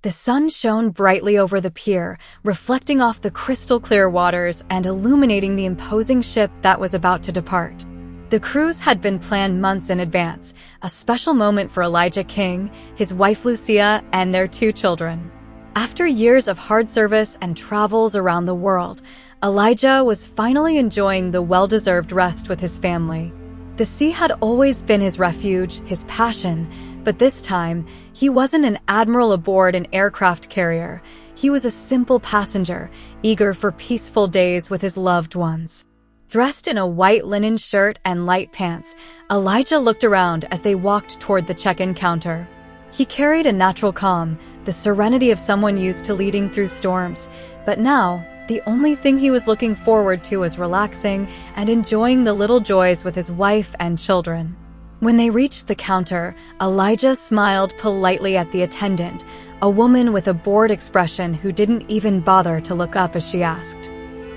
The sun shone brightly over the pier, reflecting off the crystal-clear waters and illuminating the imposing ship that was about to depart. The cruise had been planned months in advance, a special moment for Elijah King, his wife Lucia, and their 2 children. After years of hard service and travels around the world, Elijah was finally enjoying the well-deserved rest with his family. The sea had always been his refuge, his passion, but this time, he wasn't an admiral aboard an aircraft carrier. He was a simple passenger, eager for peaceful days with his loved ones. Dressed in a white linen shirt and light pants, Elijah looked around as they walked toward the check-in counter. He carried a natural calm, the serenity of someone used to leading through storms, but now, the only thing he was looking forward to was relaxing and enjoying the little joys with his wife and children. When they reached the counter, Elijah smiled politely at the attendant, a woman with a bored expression who didn't even bother to look up as she asked,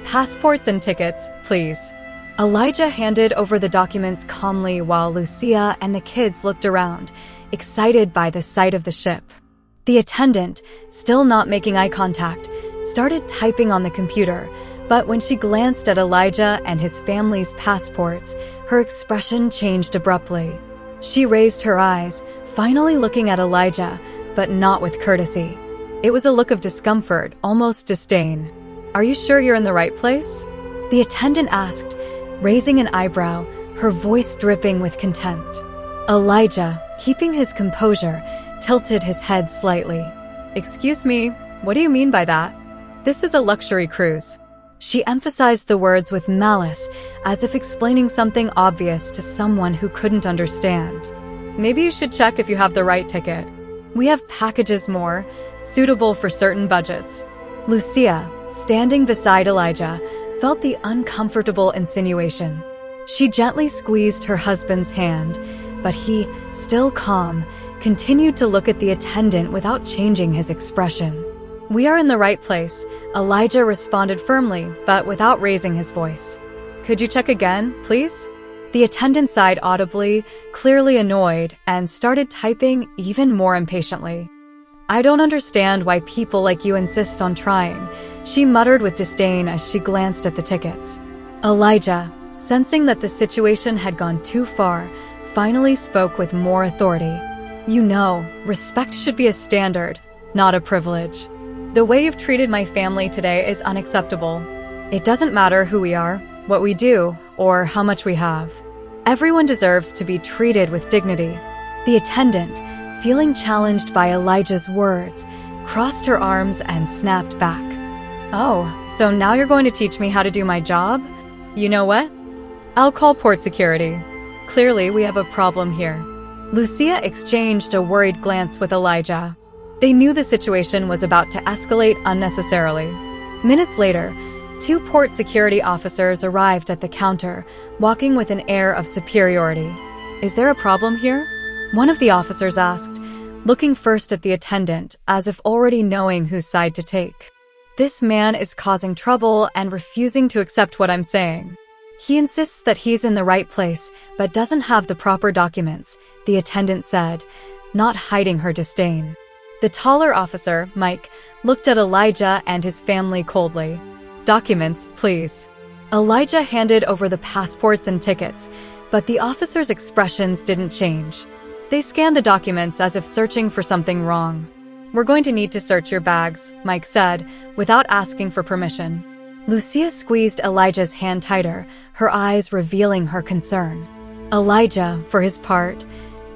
"Passports and tickets, please." Elijah handed over the documents calmly while Lucia and the kids looked around, excited by the sight of the ship. The attendant, still not making eye contact, started typing on the computer, but when she glanced at Elijah and his family's passports, her expression changed abruptly. She raised her eyes, finally looking at Elijah, but not with courtesy. It was a look of discomfort, almost disdain. "Are you sure you're in the right place?" the attendant asked, raising an eyebrow, her voice dripping with contempt. Elijah, keeping his composure, tilted his head slightly. "Excuse me, what do you mean by that? This is a luxury cruise." She emphasized the words with malice, as if explaining something obvious to someone who couldn't understand. "Maybe you should check if you have the right ticket. We have packages more, suitable for certain budgets." Lucia, standing beside Elijah, felt the uncomfortable insinuation. She gently squeezed her husband's hand, but he, still calm, continued to look at the attendant without changing his expression. "We are in the right place," Elijah responded firmly, but without raising his voice. "Could you check again, please?" The attendant sighed audibly, clearly annoyed, and started typing even more impatiently. "I don't understand why people like you insist on trying," she muttered with disdain as she glanced at the tickets. Elijah, sensing that the situation had gone too far, finally spoke with more authority. "You know, respect should be a standard, not a privilege. The way you've treated my family today is unacceptable. It doesn't matter who we are, what we do, or how much we have. Everyone deserves to be treated with dignity." The attendant, feeling challenged by Elijah's words, crossed her arms and snapped back. "Oh, so now you're going to teach me how to do my job? You know what? I'll call port security. Clearly, we have a problem here." Lucia exchanged a worried glance with Elijah. They knew the situation was about to escalate unnecessarily. Minutes later, 2 port security officers arrived at the counter, walking with an air of superiority. "Is there a problem here?" one of the officers asked, looking first at the attendant, as if already knowing whose side to take. "This man is causing trouble and refusing to accept what I'm saying. He insists that he's in the right place, but doesn't have the proper documents," the attendant said, not hiding her disdain. The taller officer, Mike, looked at Elijah and his family coldly. "Documents, please." Elijah handed over the passports and tickets, but the officers' expressions didn't change. They scanned the documents as if searching for something wrong. "We're going to need to search your bags," Mike said, without asking for permission. Lucia squeezed Elijah's hand tighter, her eyes revealing her concern. Elijah, for his part,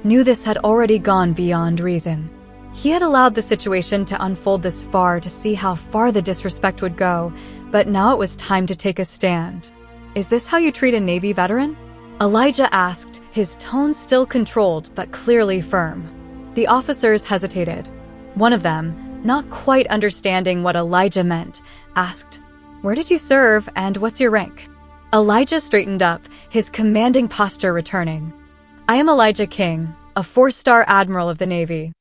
knew this had already gone beyond reason. He had allowed the situation to unfold this far to see how far the disrespect would go, but now it was time to take a stand. "Is this how you treat a Navy veteran?" Elijah asked, his tone still controlled but clearly firm. The officers hesitated. One of them, not quite understanding what Elijah meant, asked, "Where did you serve and what's your rank?" Elijah straightened up, his commanding posture returning. "I am Elijah King, a 4-star admiral of the Navy.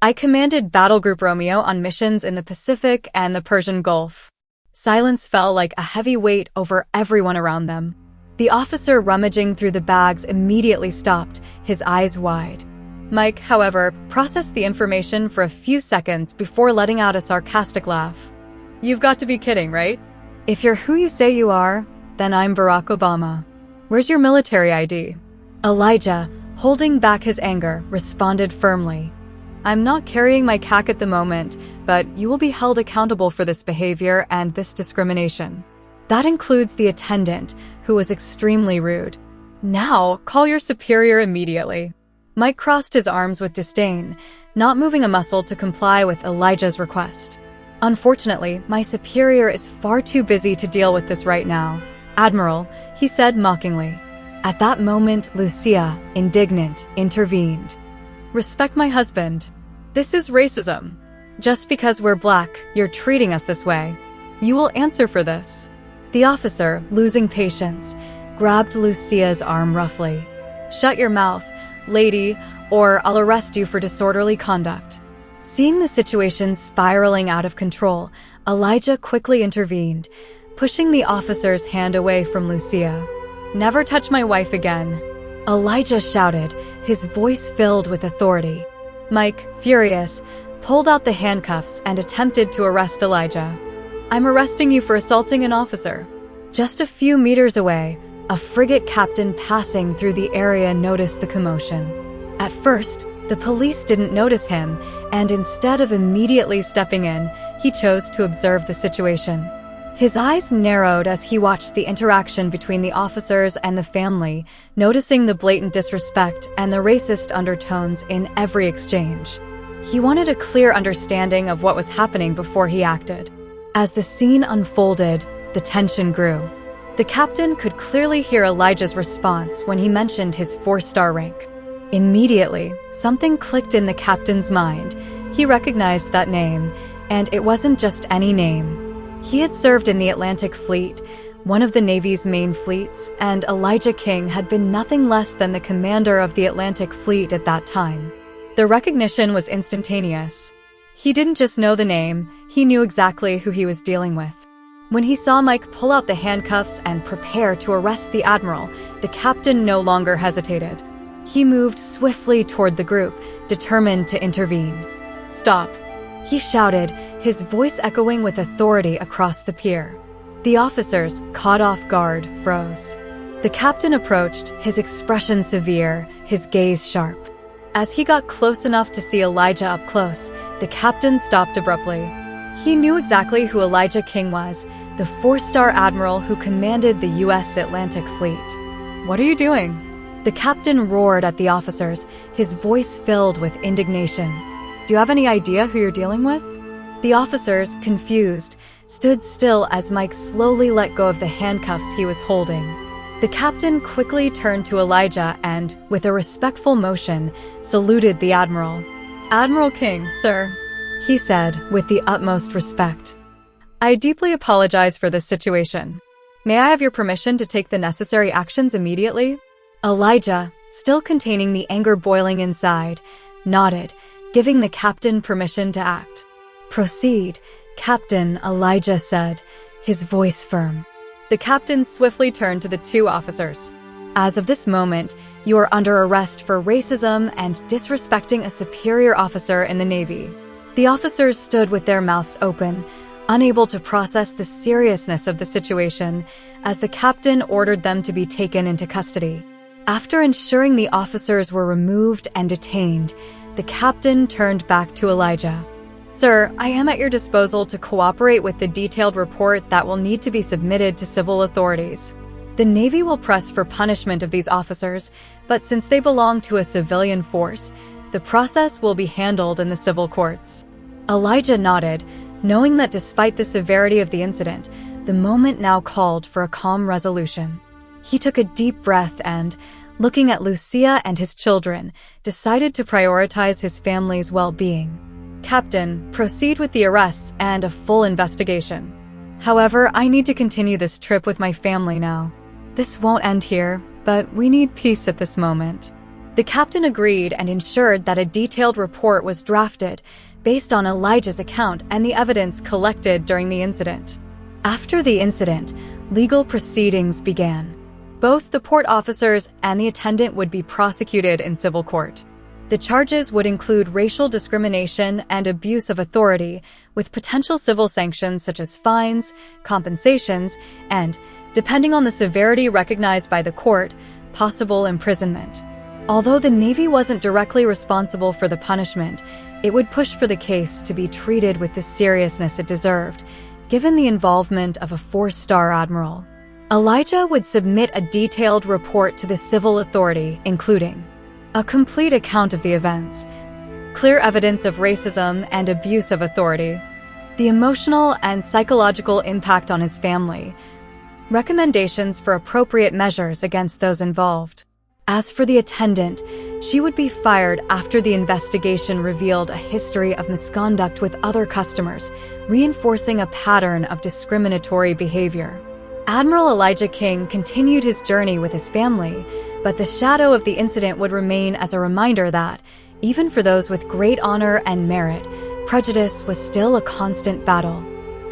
I commanded Battle Group Romeo on missions in the Pacific and the Persian Gulf." Silence fell like a heavy weight over everyone around them. The officer rummaging through the bags immediately stopped, his eyes wide. Mike, however, processed the information for a few seconds before letting out a sarcastic laugh. You've got to be kidding, right? If you're who you say you are, then I'm Barack Obama. Where's your military ID? Elijah, holding back his anger, responded firmly. I'm not carrying my CAC at the moment, but you will be held accountable for this behavior and this discrimination. That includes the attendant, who was extremely rude. Now, call your superior immediately. Mike crossed his arms with disdain, not moving a muscle to comply with Elijah's request. Unfortunately, my superior is far too busy to deal with this right now. Admiral, he said mockingly. At that moment, Lucia, indignant, intervened. Respect my husband. This is racism. Just because we're black, you're treating us this way. You will answer for this. The officer, losing patience, grabbed Lucia's arm roughly. Shut your mouth, lady, or I'll arrest you for disorderly conduct. Seeing the situation spiraling out of control, Elijah quickly intervened, pushing the officer's hand away from Lucia. Never touch my wife again. Elijah shouted, his voice filled with authority. Mike, furious, pulled out the handcuffs and attempted to arrest Elijah. I'm arresting you for assaulting an officer. Just a few meters away, a frigate captain passing through the area noticed the commotion. At first, the police didn't notice him, and instead of immediately stepping in, he chose to observe the situation. His eyes narrowed as he watched the interaction between the officers and the family, noticing the blatant disrespect and the racist undertones in every exchange. He wanted a clear understanding of what was happening before he acted. As the scene unfolded, the tension grew. The captain could clearly hear Elijah's response when he mentioned his 4-star rank. Immediately, something clicked in the captain's mind. He recognized that name, and it wasn't just any name. He had served in the Atlantic Fleet, one of the Navy's main fleets, and Elijah King had been nothing less than the commander of the Atlantic Fleet at that time. The recognition was instantaneous. He didn't just know the name, he knew exactly who he was dealing with. When he saw Mike pull out the handcuffs and prepare to arrest the admiral, the captain no longer hesitated. He moved swiftly toward the group, determined to intervene. Stop, he shouted, his voice echoing with authority across the pier. The officers, caught off guard, froze. The captain approached, his expression severe, his gaze sharp. As he got close enough to see Elijah up close, the captain stopped abruptly. He knew exactly who Elijah King was, the 4-star admiral who commanded the U.S. Atlantic Fleet. What are you doing? The captain roared at the officers, his voice filled with indignation. Do you have any idea who you're dealing with? The officers, confused, stood still as Mike slowly let go of the handcuffs he was holding. The captain quickly turned to Elijah and, with a respectful motion, saluted the admiral. Admiral King, sir, he said with the utmost respect. I deeply apologize for this situation. May I have your permission to take the necessary actions immediately? Elijah, still containing the anger boiling inside, nodded, giving the captain permission to act. Proceed, Captain, Elijah said, his voice firm. The captain swiftly turned to the 2 officers. As of this moment, you are under arrest for racism and disrespecting a superior officer in the Navy. The officers stood with their mouths open, unable to process the seriousness of the situation, as the captain ordered them to be taken into custody. After ensuring the officers were removed and detained, the captain turned back to Elijah. Sir, I am at your disposal to cooperate with the detailed report that will need to be submitted to civil authorities. The Navy will press for punishment of these officers, but since they belong to a civilian force, the process will be handled in the civil courts. Elijah nodded, knowing that despite the severity of the incident, the moment now called for a calm resolution. He took a deep breath and, looking at Lucia and his children, decided to prioritize his family's well-being. Captain, proceed with the arrests and a full investigation. However, I need to continue this trip with my family now. This won't end here, but we need peace at this moment. The captain agreed and ensured that a detailed report was drafted based on Elijah's account and the evidence collected during the incident. After the incident, legal proceedings began. Both the port officers and the attendant would be prosecuted in civil court. The charges would include racial discrimination and abuse of authority, with potential civil sanctions such as fines, compensations, and, depending on the severity recognized by the court, possible imprisonment. Although the Navy wasn't directly responsible for the punishment, it would push for the case to be treated with the seriousness it deserved, given the involvement of a 4-star admiral. Elijah would submit a detailed report to the civil authority, including a complete account of the events, clear evidence of racism and abuse of authority, the emotional and psychological impact on his family, recommendations for appropriate measures against those involved. As for the attendant, she would be fired after the investigation revealed a history of misconduct with other customers, reinforcing a pattern of discriminatory behavior. Admiral Elijah King continued his journey with his family, but the shadow of the incident would remain as a reminder that, even for those with great honor and merit, prejudice was still a constant battle.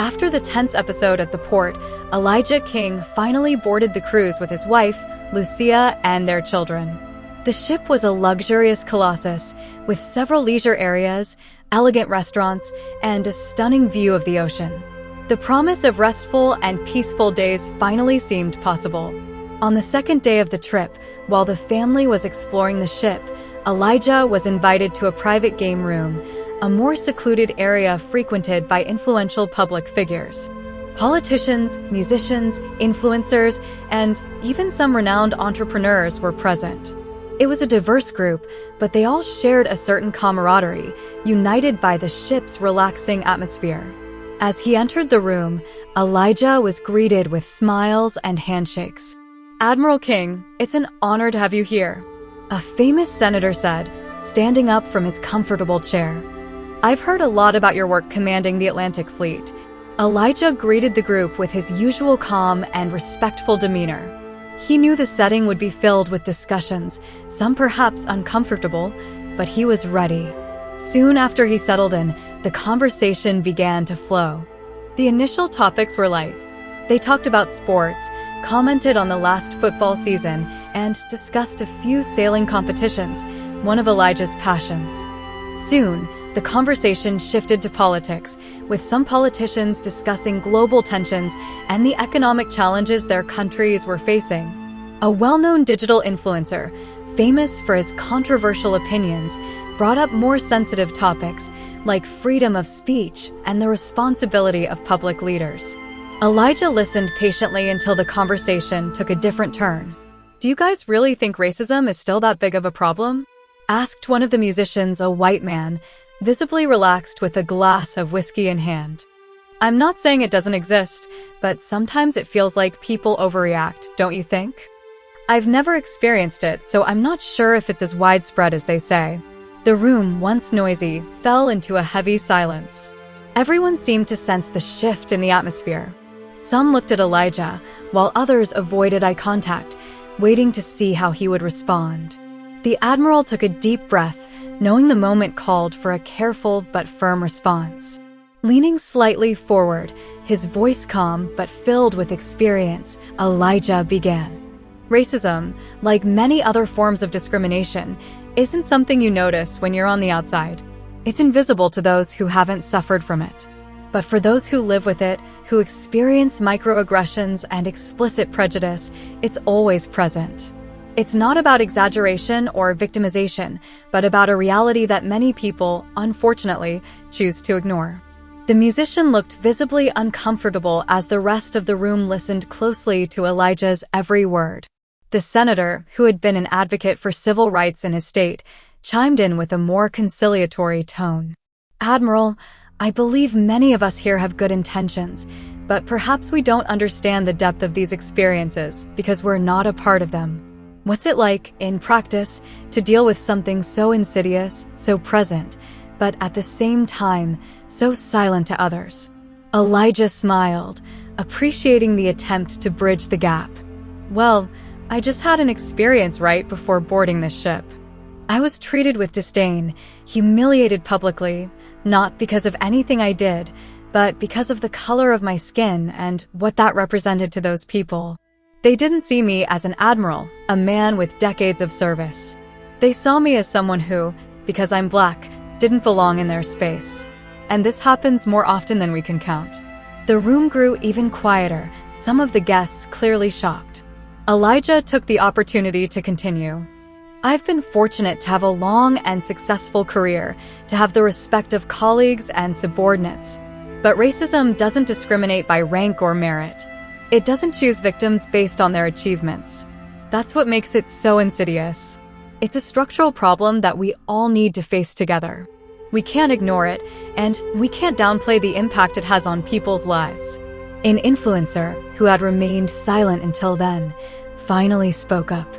After the tense episode at the port, Elijah King finally boarded the cruise with his wife, Lucia, and their children. The ship was a luxurious colossus, with several leisure areas, elegant restaurants, and a stunning view of the ocean. The promise of restful and peaceful days finally seemed possible. On the second day of the trip, while the family was exploring the ship, Elijah was invited to a private game room, a more secluded area frequented by influential public figures. Politicians, musicians, influencers, and even some renowned entrepreneurs were present. It was a diverse group, but they all shared a certain camaraderie, united by the ship's relaxing atmosphere. As he entered the room, Elijah was greeted with smiles and handshakes. "Admiral King, it's an honor to have you here," a famous senator said, standing up from his comfortable chair. "I've heard a lot about your work commanding the Atlantic Fleet." Elijah greeted the group with his usual calm and respectful demeanor. He knew the setting would be filled with discussions, some perhaps uncomfortable, but he was ready. Soon after he settled in, the conversation began to flow. The initial topics were light. They talked about sports, commented on the last football season, and discussed a few sailing competitions, one of Elijah's passions. Soon, the conversation shifted to politics, with some politicians discussing global tensions and the economic challenges their countries were facing. A well-known digital influencer, famous for his controversial opinions, brought up more sensitive topics like freedom of speech and the responsibility of public leaders. Elijah listened patiently until the conversation took a different turn. "Do you guys really think racism is still that big of a problem?" asked one of the musicians, a white man, visibly relaxed with a glass of whiskey in hand. "I'm not saying it doesn't exist, but sometimes it feels like people overreact, don't you think?" "I've never experienced it, so I'm not sure if it's as widespread as they say." The room, once noisy, fell into a heavy silence. Everyone seemed to sense the shift in the atmosphere. Some looked at Elijah, while others avoided eye contact, waiting to see how he would respond. The admiral took a deep breath, knowing the moment called for a careful but firm response. Leaning slightly forward, his voice calm but filled with experience, Elijah began. "Racism, like many other forms of discrimination, isn't something you notice when you're on the outside. It's invisible to those who haven't suffered from it. But for those who live with it, who experience microaggressions and explicit prejudice, it's always present. It's not about exaggeration or victimization, but about a reality that many people, unfortunately, choose to ignore." The musician looked visibly uncomfortable as the rest of the room listened closely to Elijah's every word. The senator, who had been an advocate for civil rights in his state, chimed in with a more conciliatory tone. "Admiral, I believe many of us here have good intentions, but perhaps we don't understand the depth of these experiences because we're not a part of them. What's it like, in practice, to deal with something so insidious, so present, but at the same time, so silent to others?" Elijah smiled, appreciating the attempt to bridge the gap. "Well, I just had an experience right before boarding this ship. I was treated with disdain, humiliated publicly, not because of anything I did, but because of the color of my skin and what that represented to those people. They didn't see me as an admiral, a man with decades of service. They saw me as someone who, because I'm black didn't belong in their space. And this happens more often than we can count. The room grew even quieter, some of the guests clearly shocked. Elijah took the opportunity to continue. I've been fortunate to have a long and successful career, to have the respect of colleagues and subordinates. But racism doesn't discriminate by rank or merit. It doesn't choose victims based on their achievements. That's what makes it so insidious. It's a structural problem that we all need to face together. We can't ignore it, and we can't downplay the impact it has on people's lives. An influencer, who had remained silent until then, finally spoke up.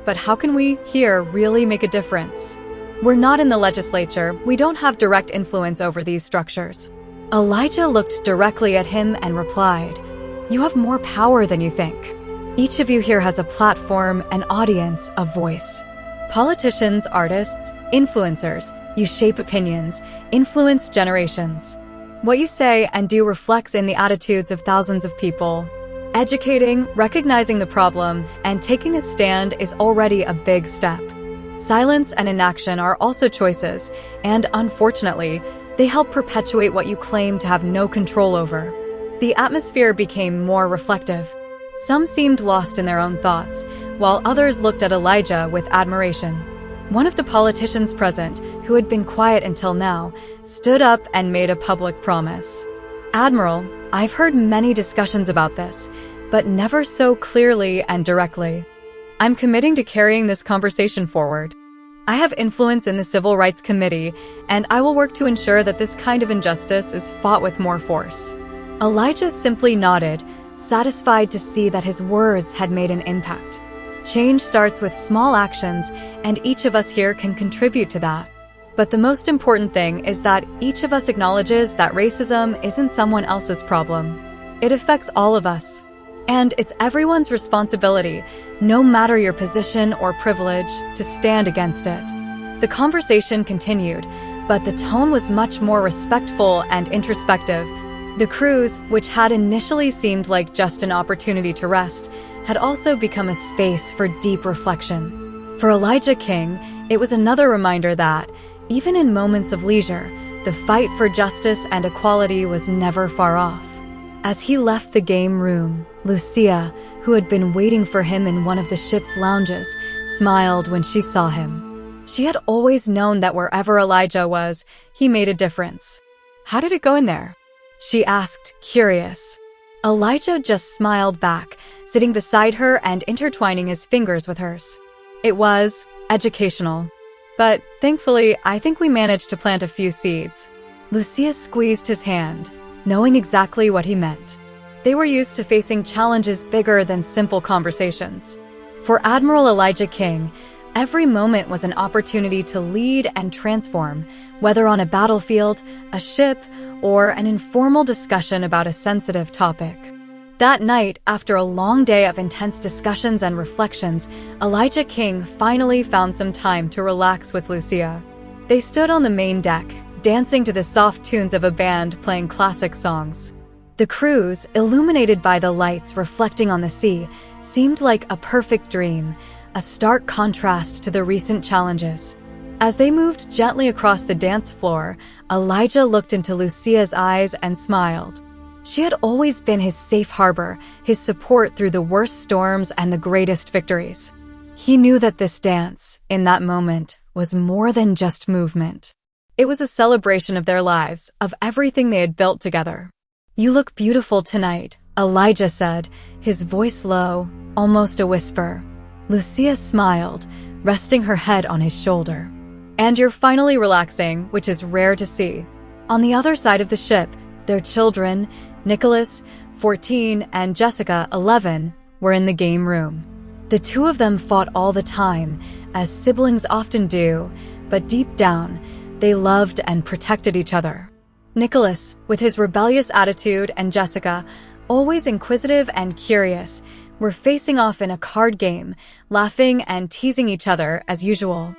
But how can we, here, really make a difference? We're not in the legislature. We don't have direct influence over these structures. Elijah looked directly at him and replied, "You have more power than you think. Each of you here has a platform, an audience, a voice. Politicians, artists, influencers, you shape opinions, influence generations. What you say and do reflects in the attitudes of thousands of people. Educating, recognizing the problem, and taking a stand is already a big step. Silence and inaction are also choices, and unfortunately, they help perpetuate what you claim to have no control over." The atmosphere became more reflective. Some seemed lost in their own thoughts, while others looked at Elijah with admiration. One of the politicians present, who had been quiet until now, stood up and made a public promise. "Admiral, I've heard many discussions about this, but never so clearly and directly. I'm committing to carrying this conversation forward. I have influence in the Civil Rights Committee, and I will work to ensure that this kind of injustice is fought with more force." Elijah simply nodded, satisfied to see that his words had made an impact. Change starts with small actions, and each of us here can contribute to that. But the most important thing is that each of us acknowledges that racism isn't someone else's problem. It affects all of us. And it's everyone's responsibility, no matter your position or privilege, to stand against it. The conversation continued, but the tone was much more respectful and introspective. The cruise, which had initially seemed like just an opportunity to rest, had also become a space for deep reflection. For Elijah King, it was another reminder that, even in moments of leisure, the fight for justice and equality was never far off. As he left the game room, Lucia, who had been waiting for him in one of the ship's lounges, smiled when she saw him. She had always known that wherever Elijah was, he made a difference. "How did it go in there?" she asked, curious. Elijah just smiled back, sitting beside her and intertwining his fingers with hers. "It was educational. But thankfully, I think we managed to plant a few seeds." Lucia squeezed his hand, knowing exactly what he meant. They were used to facing challenges bigger than simple conversations. For Admiral Elijah King, every moment was an opportunity to lead and transform, whether on a battlefield, a ship, or an informal discussion about a sensitive topic. That night, after a long day of intense discussions and reflections, Elijah King finally found some time to relax with Lucia. They stood on the main deck, dancing to the soft tunes of a band playing classic songs. The cruise, illuminated by the lights reflecting on the sea, seemed like a perfect dream, a stark contrast to the recent challenges. As they moved gently across the dance floor, Elijah looked into Lucia's eyes and smiled. She had always been his safe harbor, his support through the worst storms and the greatest victories. He knew that this dance, in that moment, was more than just movement. It was a celebration of their lives, of everything they had built together. "You look beautiful tonight," Elijah said, his voice low, almost a whisper. Lucia smiled, resting her head on his shoulder. "And you're finally relaxing, which is rare to see." On the other side of the ship, their children, Nicholas, 14, and Jessica, 11, were in the game room. The two of them fought all the time, as siblings often do, but deep down, they loved and protected each other. Nicholas, with his rebellious attitude, and Jessica, always inquisitive and curious, were facing off in a card game, laughing and teasing each other as usual.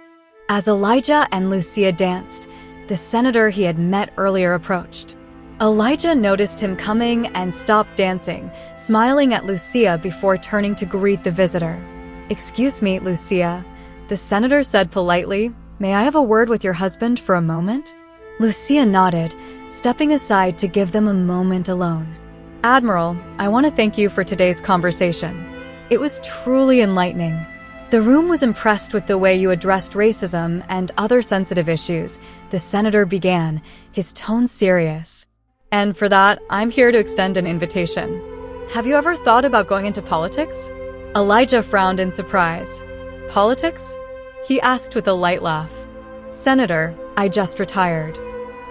As Elijah and Lucia danced, the senator he had met earlier approached. Elijah noticed him coming and stopped dancing, smiling at Lucia before turning to greet the visitor. "Excuse me, Lucia," the senator said politely, May I have a word with your husband for a moment? Lucia nodded, stepping aside to give them a moment alone. Admiral, I want to thank you for today's conversation. It was truly enlightening. The room was impressed with the way you addressed racism and other sensitive issues. The senator began, his tone serious. And for that, I'm here to extend an invitation. Have you ever thought about going into politics? Elijah frowned in surprise. Politics? He asked with a light laugh. Senator, I just retired.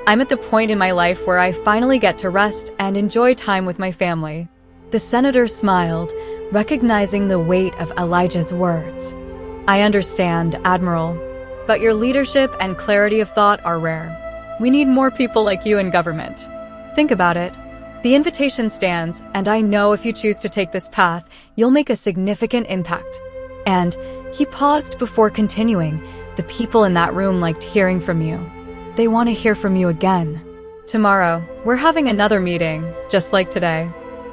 I'm at the point in my life where I finally get to rest and enjoy time with my family. The senator smiled, recognizing the weight of Elijah's words. I understand, Admiral, but your leadership and clarity of thought are rare. We need more people like you in government. Think about it. The invitation stands, and I know if you choose to take this path, you'll make a significant impact. And he paused before continuing. The people in that room liked hearing from you. They want to hear from you again. Tomorrow, we're having another meeting, just like today.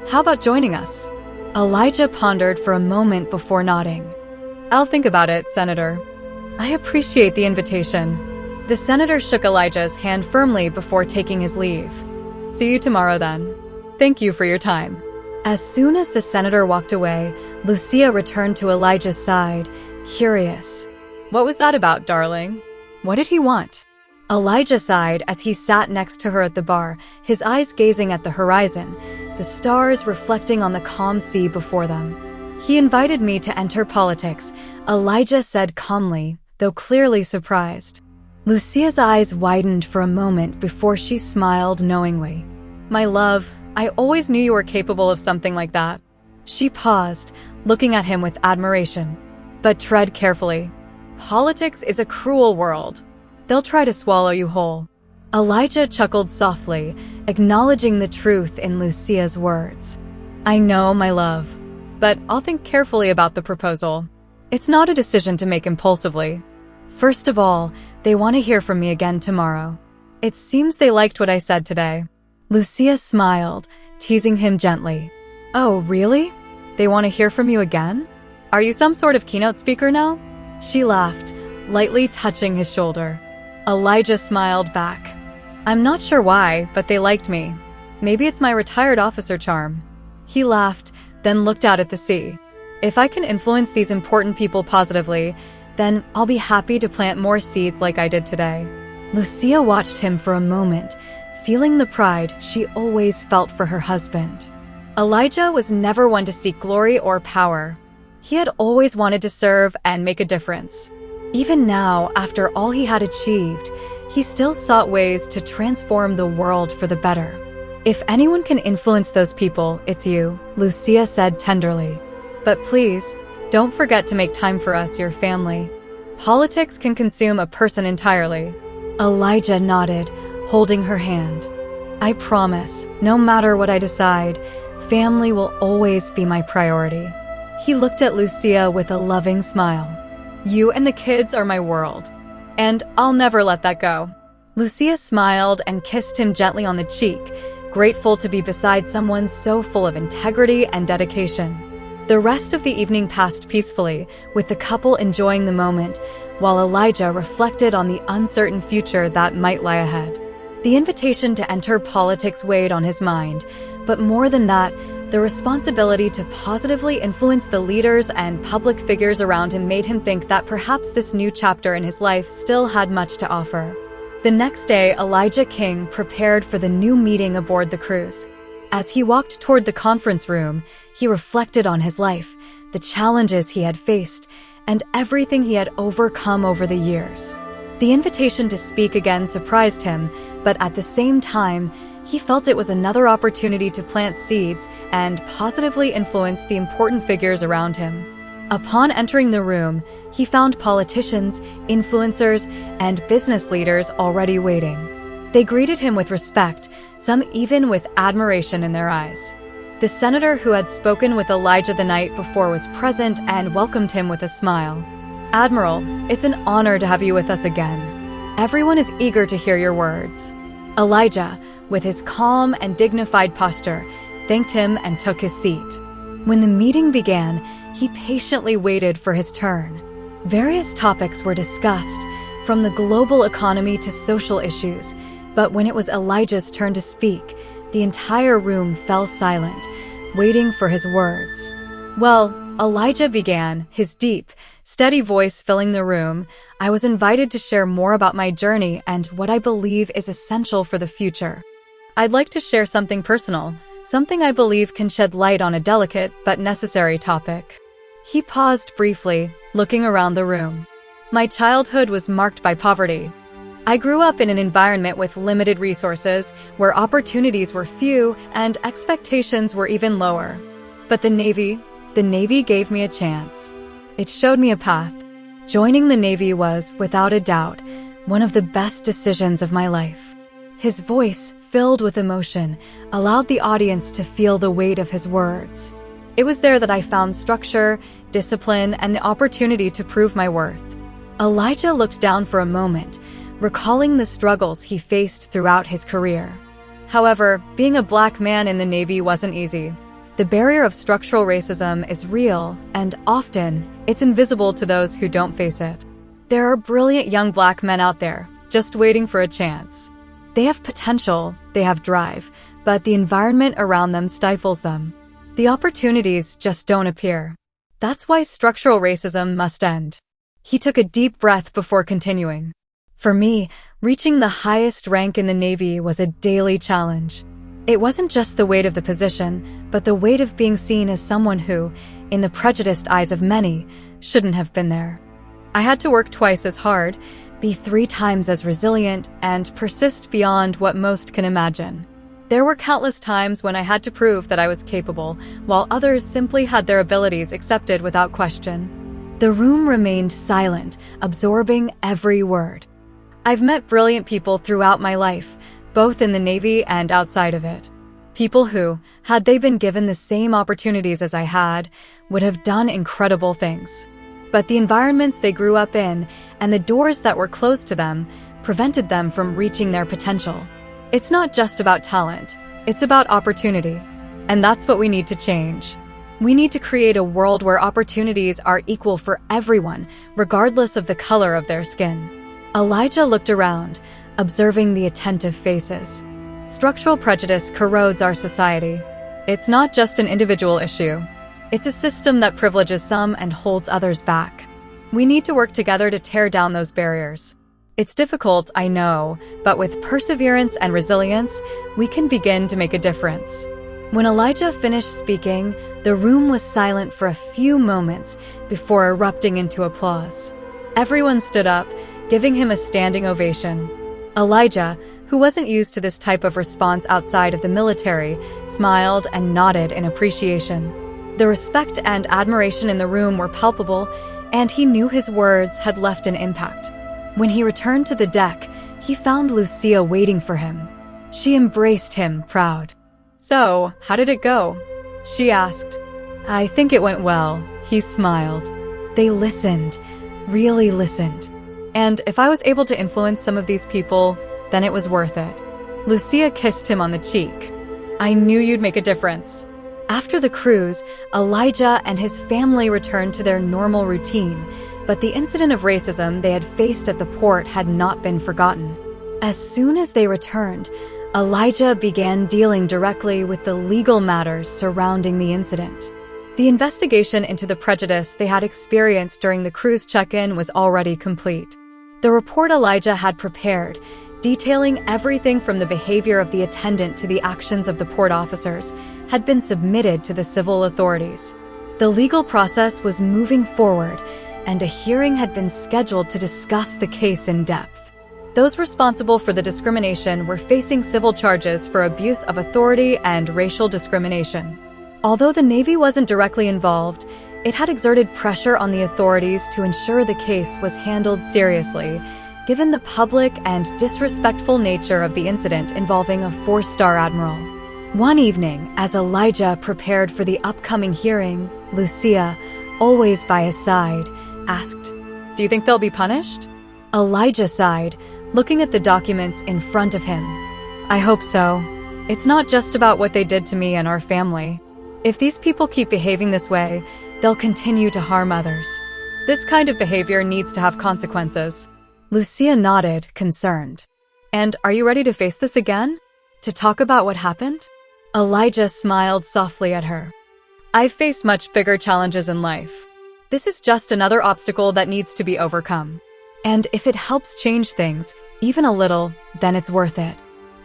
How about joining us? Elijah pondered for a moment before nodding. I'll think about it, Senator. I appreciate the invitation. The senator shook Elijah's hand firmly before taking his leave. See you tomorrow then. Thank you for your time. As soon as the senator walked away, Lucia returned to Elijah's side, curious. What was that about, darling? What did he want? Elijah sighed as he sat next to her at the bar, his eyes gazing at the horizon, the stars reflecting on the calm sea before them. He invited me to enter politics, Elijah said calmly, though clearly surprised. Lucia's eyes widened for a moment before she smiled knowingly. My love, I always knew you were capable of something like that. She paused, looking at him with admiration. But tread carefully. Politics is a cruel world. They'll try to swallow you whole. Elijah chuckled softly, acknowledging the truth in Lucia's words. I know, my love, but I'll think carefully about the proposal. It's not a decision to make impulsively. First of all, they want to hear from me again tomorrow. It seems they liked what I said today. Lucia smiled, teasing him gently. Oh, really? They want to hear from you again? Are you some sort of keynote speaker now? She laughed, lightly touching his shoulder. Elijah smiled back. I'm not sure why, but they liked me. Maybe it's my retired officer charm. He laughed, then looked out at the sea. If I can influence these important people positively, then I'll be happy to plant more seeds like I did today. Lucia watched him for a moment, feeling the pride she always felt for her husband. Elijah was never one to seek glory or power. He had always wanted to serve and make a difference. Even now, after all he had achieved, he still sought ways to transform the world for the better. If anyone can influence those people, it's you, Lucia said tenderly. But please, don't forget to make time for us, your family. Politics can consume a person entirely. Elijah nodded, holding her hand. I promise, no matter what I decide, family will always be my priority. He looked at Lucia with a loving smile. You and the kids are my world, and I'll never let that go. Lucia smiled and kissed him gently on the cheek, grateful to be beside someone so full of integrity and dedication. The rest of the evening passed peacefully, with the couple enjoying the moment, while Elijah reflected on the uncertain future that might lie ahead. The invitation to enter politics weighed on his mind, but more than that, the responsibility to positively influence the leaders and public figures around him made him think that perhaps this new chapter in his life still had much to offer. The next day, Elijah King prepared for the new meeting aboard the cruise. As he walked toward the conference room, he reflected on his life, the challenges he had faced, and everything he had overcome over the years. The invitation to speak again surprised him, but at the same time, he felt it was another opportunity to plant seeds and positively influence the important figures around him. Upon entering the room, he found politicians, influencers, and business leaders already waiting. They greeted him with respect, some even with admiration in their eyes. The senator who had spoken with Elijah the night before was present and welcomed him with a smile. Admiral, it's an honor to have you with us again. Everyone is eager to hear your words. Elijah, with his calm and dignified posture, thanked him and took his seat. When the meeting began, he patiently waited for his turn. Various topics were discussed, from the global economy to social issues. But when it was Elijah's turn to speak, the entire room fell silent, waiting for his words. Well, Elijah began, his deep, steady voice filling the room. I was invited to share more about my journey and what I believe is essential for the future. I'd like to share something personal, something I believe can shed light on a delicate but necessary topic. He paused briefly, looking around the room. My childhood was marked by poverty. I grew up in an environment with limited resources, where opportunities were few and expectations were even lower. But the Navy gave me a chance. It showed me a path. Joining the Navy was, without a doubt, one of the best decisions of my life. His voice, filled with emotion, allowed the audience to feel the weight of his words. It was there that I found structure, discipline, and the opportunity to prove my worth. Elijah looked down for a moment, recalling the struggles he faced throughout his career. However, being a black man in the Navy wasn't easy. The barrier of structural racism is real, and often, it's invisible to those who don't face it. There are brilliant young black men out there, just waiting for a chance. They have potential, they have drive, but the environment around them stifles them. The opportunities just don't appear. That's why structural racism must end. He took a deep breath before continuing. For me, reaching the highest rank in the Navy was a daily challenge. It wasn't just the weight of the position, but the weight of being seen as someone who, in the prejudiced eyes of many, shouldn't have been there. I had to work twice as hard, be 3 times as resilient, and persist beyond what most can imagine. There were countless times when I had to prove that I was capable, while others simply had their abilities accepted without question. The room remained silent, absorbing every word. I've met brilliant people throughout my life, both in the Navy and outside of it. People who, had they been given the same opportunities as I had, would have done incredible things. But the environments they grew up in and the doors that were closed to them prevented them from reaching their potential. It's not just about talent, it's about opportunity. And that's what we need to change. We need to create a world where opportunities are equal for everyone, regardless of the color of their skin. Elijah looked around, observing the attentive faces. Structural prejudice corrodes our society. It's not just an individual issue. It's a system that privileges some and holds others back. We need to work together to tear down those barriers. It's difficult, I know, but with perseverance and resilience, we can begin to make a difference. When Elijah finished speaking, the room was silent for a few moments before erupting into applause. Everyone stood up, giving him a standing ovation. Elijah, who wasn't used to this type of response outside of the military, smiled and nodded in appreciation. The respect and admiration in the room were palpable, and he knew his words had left an impact. When he returned to the deck, he found Lucia waiting for him. She embraced him, proud. "So, how did it go?" she asked. "I think it went well," he smiled. They listened, really listened. And if I was able to influence some of these people, then it was worth it. Lucia kissed him on the cheek. "I knew you'd make a difference." After the cruise, Elijah and his family returned to their normal routine, but the incident of racism they had faced at the port had not been forgotten. As soon as they returned, Elijah began dealing directly with the legal matters surrounding the incident. The investigation into the prejudice they had experienced during the cruise check-in was already complete. The report Elijah had prepared, detailing everything from the behavior of the attendant to the actions of the port officers, had been submitted to the civil authorities. The legal process was moving forward, and a hearing had been scheduled to discuss the case in depth. Those responsible for the discrimination were facing civil charges for abuse of authority and racial discrimination. Although the Navy wasn't directly involved, it had exerted pressure on the authorities to ensure the case was handled seriously, given the public and disrespectful nature of the incident involving a 4-star admiral. One evening, as Elijah prepared for the upcoming hearing, Lucia, always by his side, asked, "Do you think they'll be punished?" Elijah sighed, looking at the documents in front of him. "I hope so. It's not just about what they did to me and our family. If these people keep behaving this way, they'll continue to harm others. This kind of behavior needs to have consequences." Lucia nodded, concerned. And are you ready to face this again? To talk about what happened? Elijah smiled softly at her. I've faced much bigger challenges in life. This is just another obstacle that needs to be overcome. And if it helps change things, even a little, then it's worth it.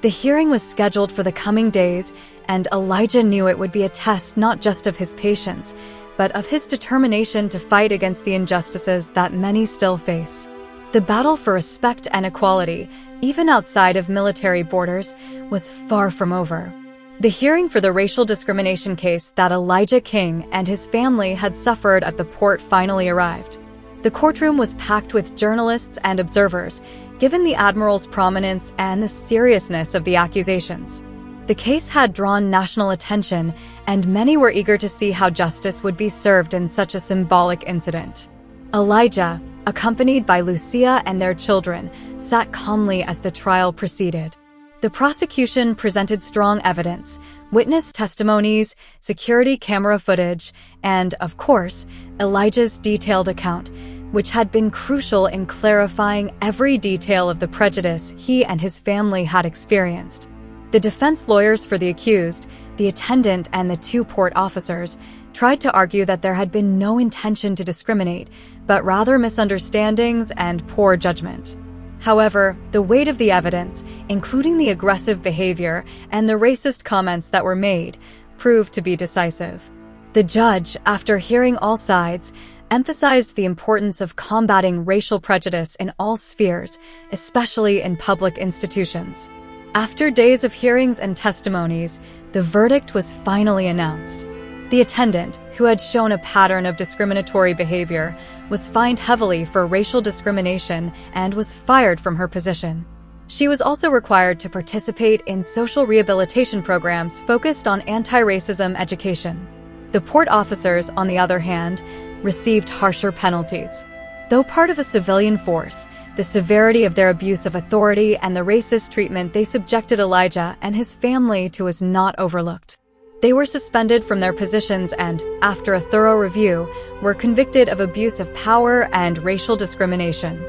The hearing was scheduled for the coming days, and Elijah knew it would be a test not just of his patience, but of his determination to fight against the injustices that many still face. The battle for respect and equality, even outside of military borders, was far from over. The hearing for the racial discrimination case that Elijah King and his family had suffered at the port finally arrived. The courtroom was packed with journalists and observers, given the admiral's prominence and the seriousness of the accusations. The case had drawn national attention, and many were eager to see how justice would be served in such a symbolic incident. Elijah, accompanied by Lucia and their children, sat calmly as the trial proceeded. The prosecution presented strong evidence, witness testimonies, security camera footage, and, of course, Elijah's detailed account, which had been crucial in clarifying every detail of the prejudice he and his family had experienced. The defense lawyers for the accused, the attendant, and the two port officers tried to argue that there had been no intention to discriminate, but rather misunderstandings and poor judgment. However, the weight of the evidence, including the aggressive behavior and the racist comments that were made, proved to be decisive. The judge, after hearing all sides, emphasized the importance of combating racial prejudice in all spheres, especially in public institutions. After days of hearings and testimonies, the verdict was finally announced. The attendant, who had shown a pattern of discriminatory behavior, was fined heavily for racial discrimination and was fired from her position. She was also required to participate in social rehabilitation programs focused on anti-racism education. The port officers, on the other hand, received harsher penalties. Though part of a civilian force, the severity of their abuse of authority and the racist treatment they subjected Elijah and his family to was not overlooked. They were suspended from their positions and, after a thorough review, were convicted of abuse of power and racial discrimination.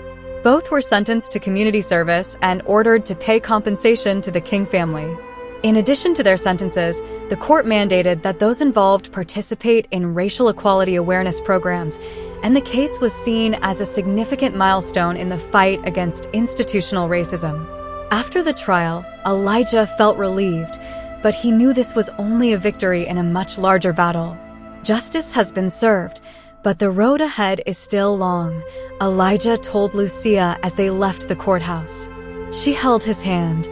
Both were sentenced to community service and ordered to pay compensation to the King family. In addition to their sentences, the court mandated that those involved participate in racial equality awareness programs, and the case was seen as a significant milestone in the fight against institutional racism. After the trial, Elijah felt relieved, but he knew this was only a victory in a much larger battle. Justice has been served, but the road ahead is still long, Elijah told Lucia as they left the courthouse. She held his hand,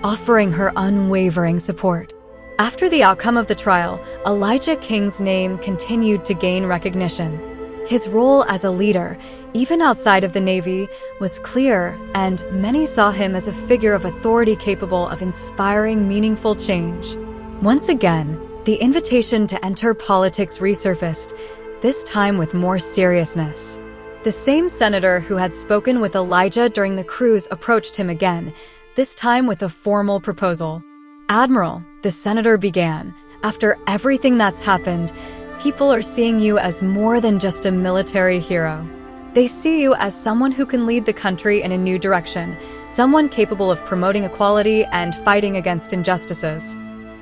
offering her unwavering support. After the outcome of the trial, Elijah King's name continued to gain recognition. His role as a leader, even outside of the Navy, was clear, and many saw him as a figure of authority capable of inspiring meaningful change. Once again, the invitation to enter politics resurfaced, this time with more seriousness. The same senator who had spoken with Elijah during the cruise approached him again, this time with a formal proposal. "Admiral," the senator began, "after everything that's happened, people are seeing you as more than just a military hero. They see you as someone who can lead the country in a new direction, someone capable of promoting equality and fighting against injustices.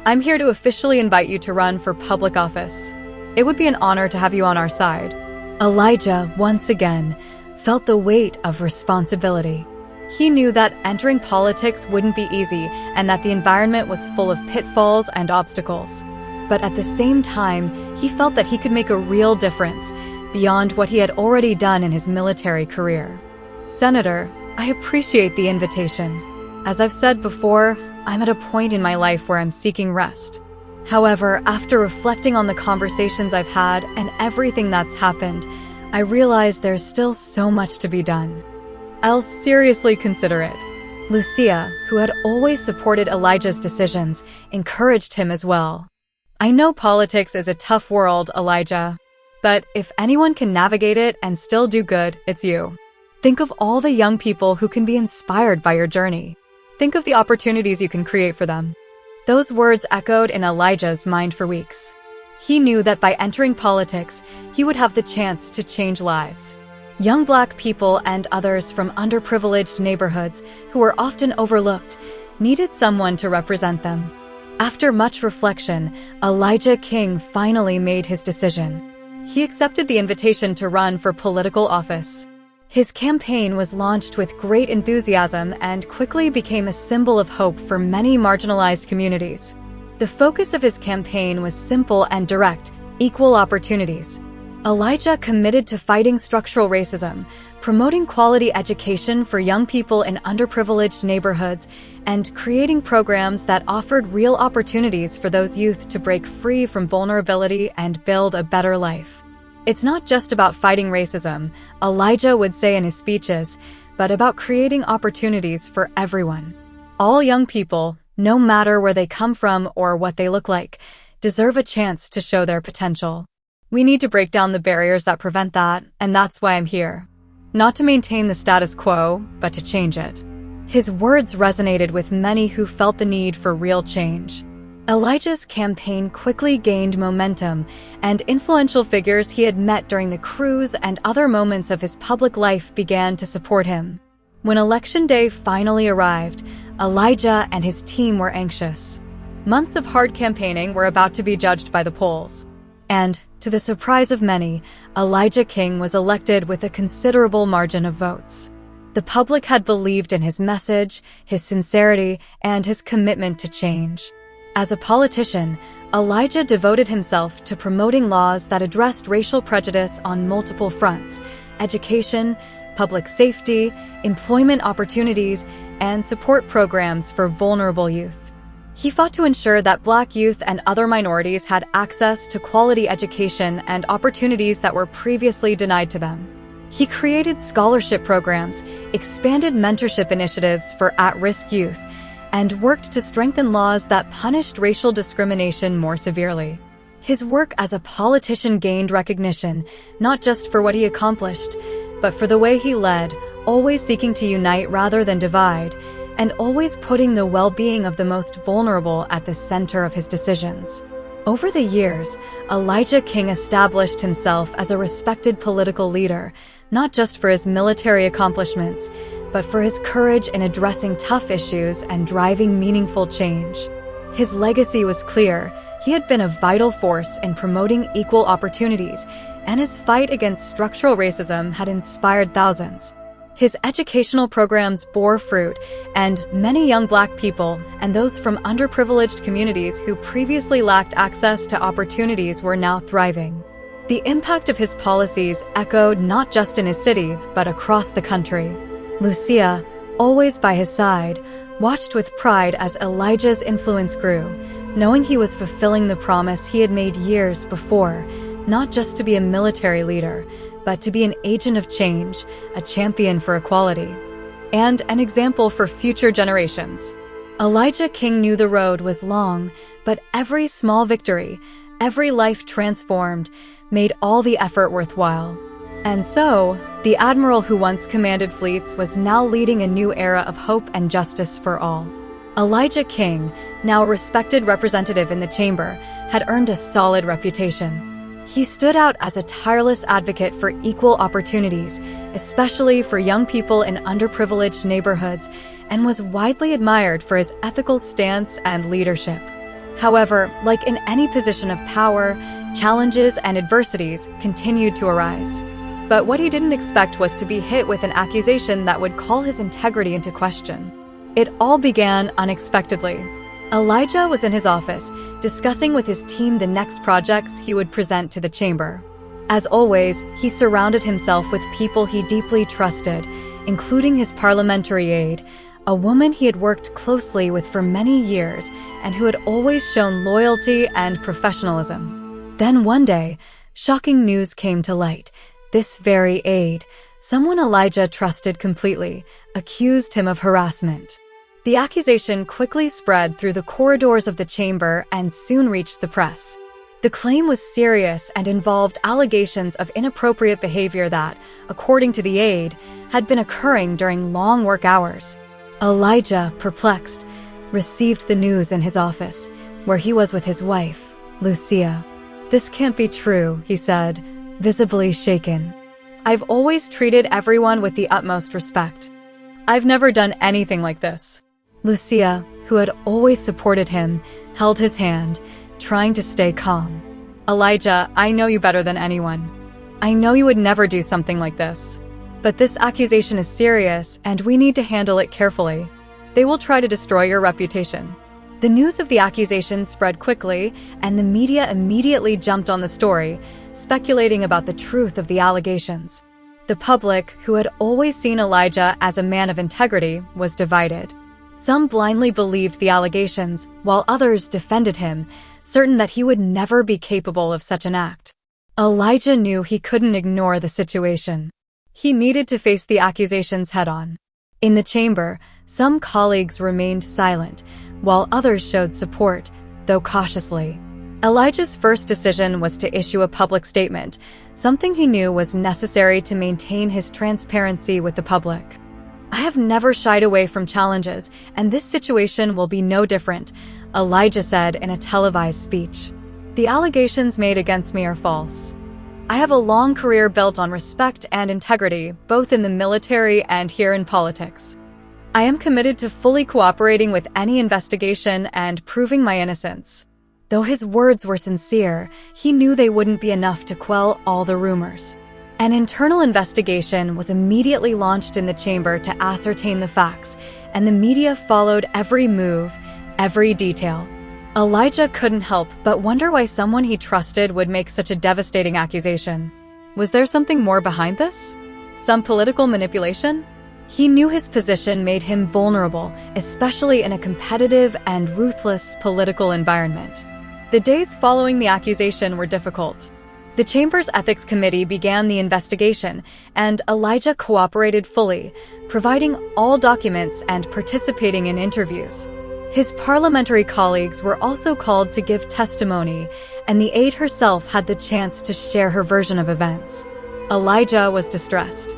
I'm here to officially invite you to run for public office. It would be an honor to have you on our side." Elijah, once again, felt the weight of responsibility. He knew that entering politics wouldn't be easy and that the environment was full of pitfalls and obstacles. But at the same time, he felt that he could make a real difference beyond what he had already done in his military career. "Senator, I appreciate the invitation. As I've said before, I'm at a point in my life where I'm seeking rest. However, after reflecting on the conversations I've had and everything that's happened, I realize there's still so much to be done. I'll seriously consider it." Lucia, who had always supported Elijah's decisions, encouraged him as well. "I know politics is a tough world, Elijah, but if anyone can navigate it and still do good, it's you. Think of all the young people who can be inspired by your journey. Think of the opportunities you can create for them." Those words echoed in Elijah's mind for weeks. He knew that by entering politics, he would have the chance to change lives. Young Black people and others from underprivileged neighborhoods who were often overlooked needed someone to represent them. After much reflection, Elijah King finally made his decision. He accepted the invitation to run for political office. His campaign was launched with great enthusiasm and quickly became a symbol of hope for many marginalized communities. The focus of his campaign was simple and direct: equal opportunities. Elijah committed to fighting structural racism, promoting quality education for young people in underprivileged neighborhoods, and creating programs that offered real opportunities for those youth to break free from vulnerability and build a better life. It's not just about fighting racism, Elijah would say in his speeches, but about creating opportunities for everyone. All young people, no matter where they come from or what they look like, deserve a chance to show their potential. We need to break down the barriers that prevent that, and that's why I'm here. Not to maintain the status quo, but to change it. His words resonated with many who felt the need for real change. Elijah's campaign quickly gained momentum, and influential figures he had met during the cruise and other moments of his public life began to support him. When Election Day finally arrived, Elijah and his team were anxious. Months of hard campaigning were about to be judged by the polls. And, to the surprise of many, Elijah King was elected with a considerable margin of votes. The public had believed in his message, his sincerity, and his commitment to change. As a politician, Elijah devoted himself to promoting laws that addressed racial prejudice on multiple fronts: education, public safety, employment opportunities, and support programs for vulnerable youth. He fought to ensure that Black youth and other minorities had access to quality education and opportunities that were previously denied to them. He created scholarship programs, expanded mentorship initiatives for at-risk youth, and worked to strengthen laws that punished racial discrimination more severely. His work as a politician gained recognition, not just for what he accomplished, but for the way he led, always seeking to unite rather than divide, and always putting the well-being of the most vulnerable at the center of his decisions. Over the years, Elijah King established himself as a respected political leader, not just for his military accomplishments, but for his courage in addressing tough issues and driving meaningful change. His legacy was clear. He had been a vital force in promoting equal opportunities, and his fight against structural racism had inspired thousands. His educational programs bore fruit, and many young Black people and those from underprivileged communities who previously lacked access to opportunities were now thriving. The impact of his policies echoed not just in his city, but across the country. Lucia, always by his side, watched with pride as Elijah's influence grew, knowing he was fulfilling the promise he had made years before, not just to be a military leader, but to be an agent of change, a champion for equality, and an example for future generations. Elijah King knew the road was long, but every small victory, every life transformed, made all the effort worthwhile. And so, the admiral who once commanded fleets was now leading a new era of hope and justice for all. Elijah King, now a respected representative in the chamber, had earned a solid reputation. He stood out as a tireless advocate for equal opportunities, especially for young people in underprivileged neighborhoods, and was widely admired for his ethical stance and leadership. However, like in any position of power, challenges and adversities continued to arise. But what he didn't expect was to be hit with an accusation that would call his integrity into question. It all began unexpectedly. Elijah was in his office, discussing with his team the next projects he would present to the chamber. As always, he surrounded himself with people he deeply trusted, including his parliamentary aide, a woman he had worked closely with for many years and who had always shown loyalty and professionalism. Then one day, shocking news came to light. This very aide, someone Elijah trusted completely, accused him of harassment. The accusation quickly spread through the corridors of the chamber and soon reached the press. The claim was serious and involved allegations of inappropriate behavior that, according to the aide, had been occurring during long work hours. Elijah, perplexed, received the news in his office, where he was with his wife, Lucia. "This can't be true," he said, visibly shaken. I've always treated everyone with the utmost respect. I've never done anything like this." Lucia, who had always supported him, held his hand, trying to stay calm. "Elijah, I know you better than anyone. I know you would never do something like this. But this accusation is serious, and we need to handle it carefully. They will try to destroy your reputation." The news of the accusation spread quickly, and the media immediately jumped on the story, speculating about the truth of the allegations. The public, who had always seen Elijah as a man of integrity, was divided. Some blindly believed the allegations, while others defended him, certain that he would never be capable of such an act. Elijah knew he couldn't ignore the situation. He needed to face the accusations head-on. In the chamber, some colleagues remained silent, while others showed support, though cautiously. Elijah's first decision was to issue a public statement, something he knew was necessary to maintain his transparency with the public. "I have never shied away from challenges, and this situation will be no different," Elijah said in a televised speech. "The allegations made against me are false. I have a long career built on respect and integrity, both in the military and here in politics. I am committed to fully cooperating with any investigation and proving my innocence." Though his words were sincere, he knew they wouldn't be enough to quell all the rumors. An internal investigation was immediately launched in the chamber to ascertain the facts, and the media followed every move, every detail. Elijah couldn't help but wonder why someone he trusted would make such a devastating accusation. Was there something more behind this? Some political manipulation? He knew his position made him vulnerable, especially in a competitive and ruthless political environment. The days following the accusation were difficult. The chamber's ethics committee began the investigation, and Elijah cooperated fully, providing all documents and participating in interviews. His parliamentary colleagues were also called to give testimony, and the aide herself had the chance to share her version of events. Elijah was distressed.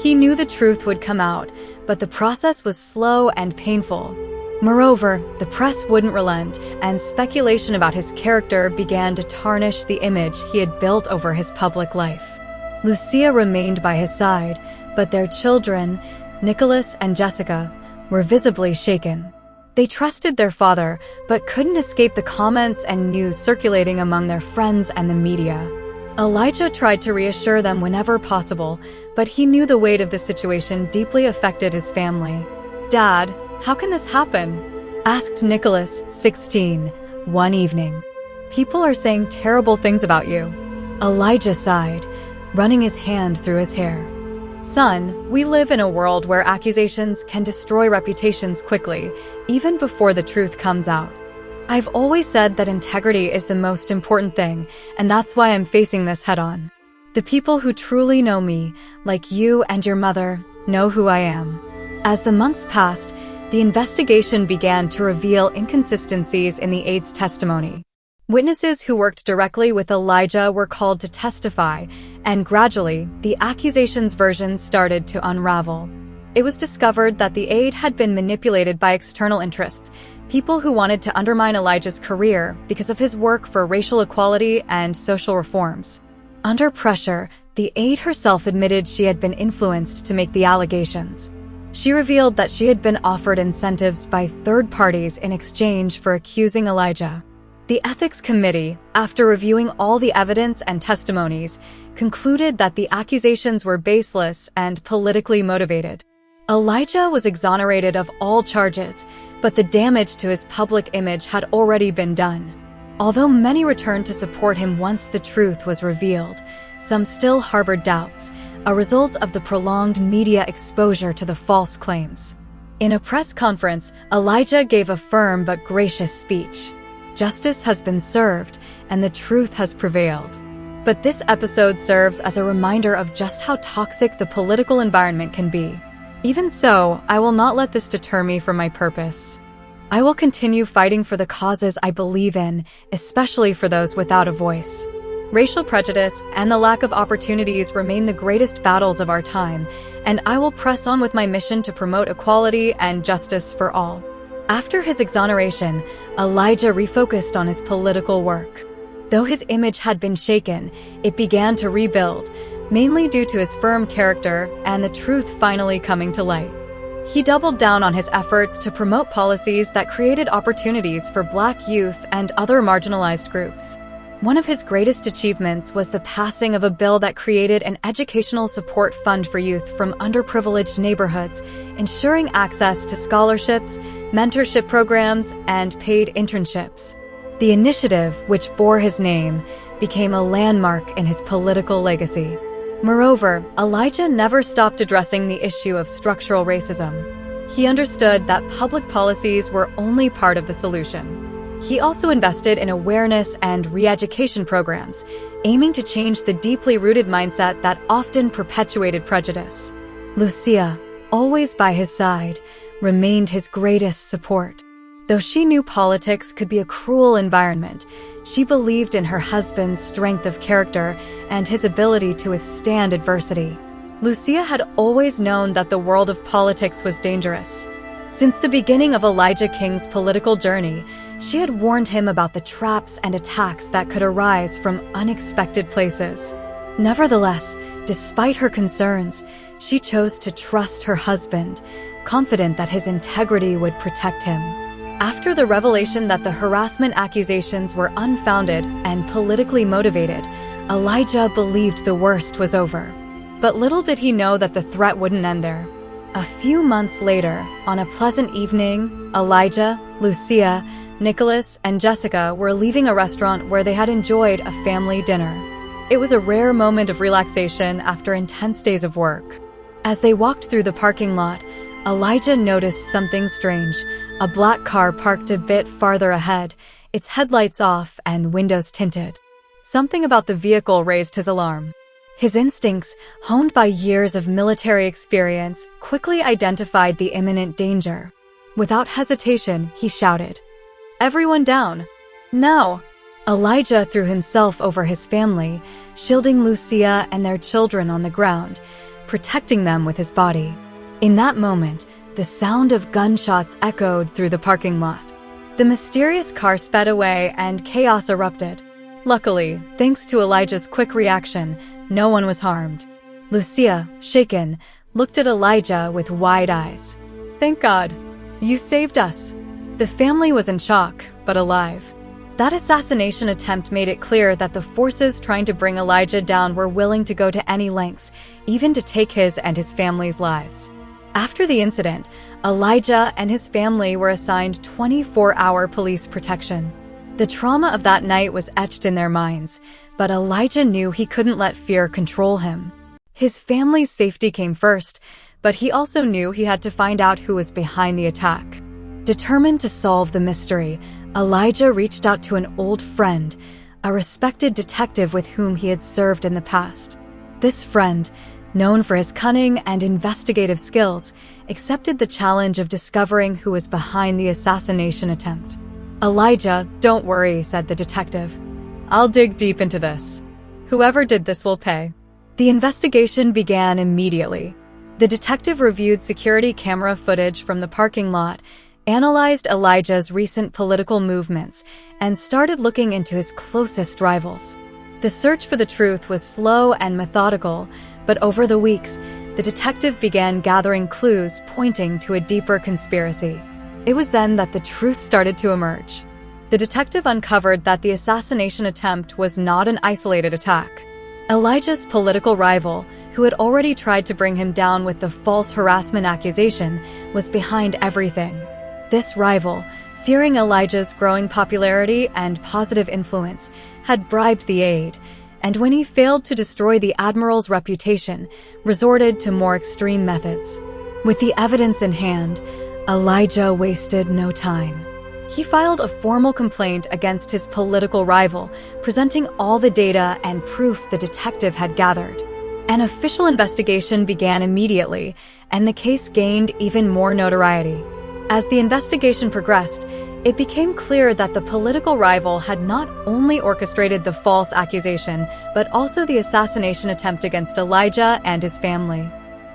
He knew the truth would come out, but the process was slow and painful. Moreover, the press wouldn't relent, and speculation about his character began to tarnish the image he had built over his public life. Lucia remained by his side, but their children, Nicholas and Jessica, were visibly shaken. They trusted their father, but couldn't escape the comments and news circulating among their friends and the media. Elijah tried to reassure them whenever possible, but he knew the weight of the situation deeply affected his family. "Dad, how can this happen?" asked Nicholas, 16, one evening. "People are saying terrible things about you." Elijah sighed, running his hand through his hair. "Son, we live in a world where accusations can destroy reputations quickly, even before the truth comes out. I've always said that integrity is the most important thing, and that's why I'm facing this head-on. The people who truly know me, like you and your mother, know who I am." As the months passed, the investigation began to reveal inconsistencies in the aide's testimony. Witnesses who worked directly with Elijah were called to testify, and gradually, the accusation's versions started to unravel. It was discovered that the aide had been manipulated by external interests, people who wanted to undermine Elijah's career because of his work for racial equality and social reforms. Under pressure, the aide herself admitted she had been influenced to make the allegations. She revealed that she had been offered incentives by third parties in exchange for accusing Elijah. The ethics committee, after reviewing all the evidence and testimonies, concluded that the accusations were baseless and politically motivated. Elijah was exonerated of all charges, but the damage to his public image had already been done. Although many returned to support him once the truth was revealed, some still harbored doubts, a result of the prolonged media exposure to the false claims. In a press conference, Elijah gave a firm but gracious speech. Justice has been served, and the truth has prevailed. But this episode serves as a reminder of just how toxic the political environment can be. Even so, I will not let this deter me from my purpose. I will continue fighting for the causes I believe in, especially for those without a voice. Racial prejudice and the lack of opportunities remain the greatest battles of our time, and I will press on with my mission to promote equality and justice for all. After his exoneration, Elijah refocused on his political work. Though his image had been shaken, it began to rebuild, mainly due to his firm character and the truth finally coming to light. He doubled down on his efforts to promote policies that created opportunities for Black youth and other marginalized groups. One of his greatest achievements was the passing of a bill that created an educational support fund for youth from underprivileged neighborhoods, ensuring access to scholarships, mentorship programs, and paid internships. The initiative, which bore his name, became a landmark in his political legacy. Moreover, Elijah never stopped addressing the issue of structural racism. He understood that public policies were only part of the solution. He also invested in awareness and re-education programs, aiming to change the deeply rooted mindset that often perpetuated prejudice. Lucia, always by his side, remained his greatest support. Though she knew politics could be a cruel environment, she believed in her husband's strength of character and his ability to withstand adversity. Lucia had always known that the world of politics was dangerous. Since the beginning of Elijah King's political journey, she had warned him about the traps and attacks that could arise from unexpected places. Nevertheless, despite her concerns, she chose to trust her husband, confident that his integrity would protect him. After the revelation that the harassment accusations were unfounded and politically motivated, Elijah believed the worst was over. But little did he know that the threat wouldn't end there. A few months later, on a pleasant evening, Elijah, Lucia, Nicholas, and Jessica were leaving a restaurant where they had enjoyed a family dinner. It was a rare moment of relaxation after intense days of work. As they walked through the parking lot, Elijah noticed something strange. A black car parked a bit farther ahead, its headlights off and windows tinted. Something about the vehicle raised his alarm. His instincts, honed by years of military experience, quickly identified the imminent danger. Without hesitation, he shouted, "Everyone down! Now!" Elijah threw himself over his family, shielding Lucia and their children on the ground, protecting them with his body. In that moment, the sound of gunshots echoed through the parking lot. The mysterious car sped away and chaos erupted. Luckily, thanks to Elijah's quick reaction, no one was harmed. Lucia, shaken, looked at Elijah with wide eyes. "Thank God. You saved us." The family was in shock, but alive. That assassination attempt made it clear that the forces trying to bring Elijah down were willing to go to any lengths, even to take his and his family's lives. After the incident, Elijah and his family were assigned 24-hour police protection. The trauma of that night was etched in their minds, but Elijah knew he couldn't let fear control him. His family's safety came first, but he also knew he had to find out who was behind the attack. Determined to solve the mystery, Elijah reached out to an old friend, a respected detective with whom he had served in the past. This friend, known for his cunning and investigative skills, accepted the challenge of discovering who was behind the assassination attempt. "Elijah, don't worry," said the detective. "I'll dig deep into this. Whoever did this will pay." The investigation began immediately. The detective reviewed security camera footage from the parking lot, analyzed Elijah's recent political movements, and started looking into his closest rivals. The search for the truth was slow and methodical, but over the weeks, the detective began gathering clues pointing to a deeper conspiracy. It was then that the truth started to emerge. The detective uncovered that the assassination attempt was not an isolated attack. Elijah's political rival, who had already tried to bring him down with the false harassment accusation, was behind everything. This rival, fearing Elijah's growing popularity and positive influence, had bribed the aide, and when he failed to destroy the admiral's reputation, resorted to more extreme methods. With the evidence in hand, Elijah wasted no time. He filed a formal complaint against his political rival, presenting all the data and proof the detective had gathered. An official investigation began immediately, and the case gained even more notoriety. As the investigation progressed, it became clear that the political rival had not only orchestrated the false accusation, but also the assassination attempt against Elijah and his family.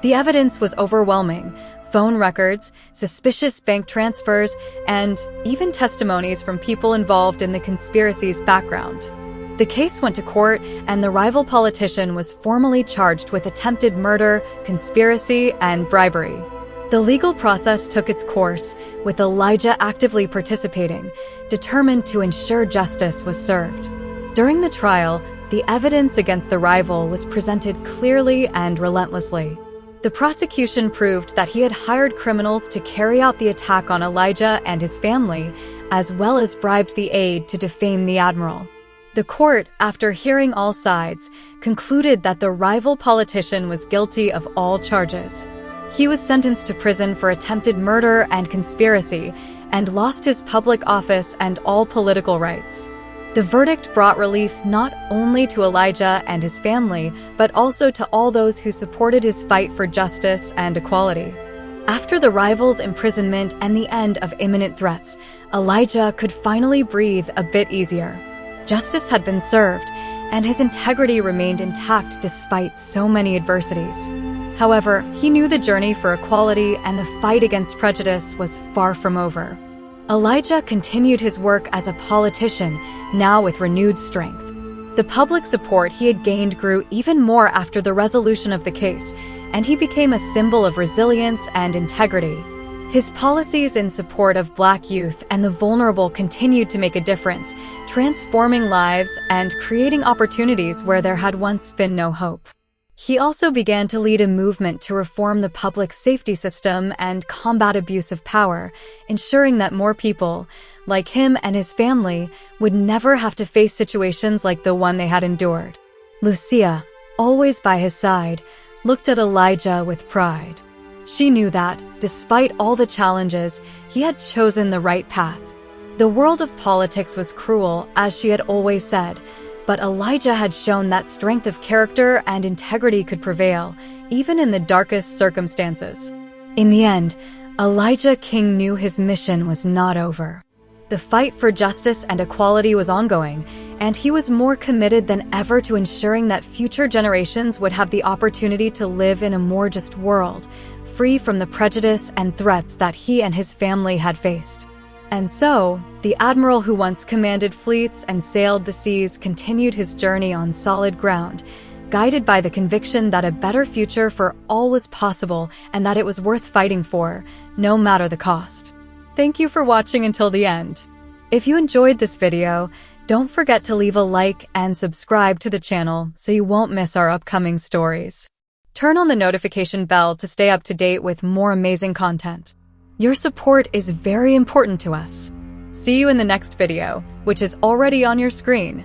The evidence was overwhelming: phone records, suspicious bank transfers, and even testimonies from people involved in the conspiracy's background. The case went to court, and the rival politician was formally charged with attempted murder, conspiracy, and bribery. The legal process took its course, with Elijah actively participating, determined to ensure justice was served. During the trial, the evidence against the rival was presented clearly and relentlessly. The prosecution proved that he had hired criminals to carry out the attack on Elijah and his family, as well as bribed the aide to defame the admiral. The court, after hearing all sides, concluded that the rival politician was guilty of all charges. He was sentenced to prison for attempted murder and conspiracy, and lost his public office and all political rights. The verdict brought relief not only to Elijah and his family, but also to all those who supported his fight for justice and equality. After the rival's imprisonment and the end of imminent threats, Elijah could finally breathe a bit easier. Justice had been served, and his integrity remained intact despite so many adversities. However, he knew the journey for equality and the fight against prejudice was far from over. Elijah continued his work as a politician, now with renewed strength. The public support he had gained grew even more after the resolution of the case, and he became a symbol of resilience and integrity. His policies in support of Black youth and the vulnerable continued to make a difference, transforming lives and creating opportunities where there had once been no hope. He also began to lead a movement to reform the public safety system and combat abuse of power, ensuring that more people, like him and his family, would never have to face situations like the one they had endured. Lucia, always by his side, looked at Elijah with pride. She knew that, despite all the challenges, he had chosen the right path. The world of politics was cruel, as she had always said, but Elijah had shown that strength of character and integrity could prevail, even in the darkest circumstances. In the end, Elijah King knew his mission was not over. The fight for justice and equality was ongoing, and he was more committed than ever to ensuring that future generations would have the opportunity to live in a more just world, free from the prejudice and threats that he and his family had faced. And so, the admiral who once commanded fleets and sailed the seas continued his journey on solid ground, guided by the conviction that a better future for all was possible and that it was worth fighting for, no matter the cost. Thank you for watching until the end. If you enjoyed this video, don't forget to leave a like and subscribe to the channel so you won't miss our upcoming stories. Turn on the notification bell to stay up to date with more amazing content. Your support is very important to us. See you in the next video, which is already on your screen.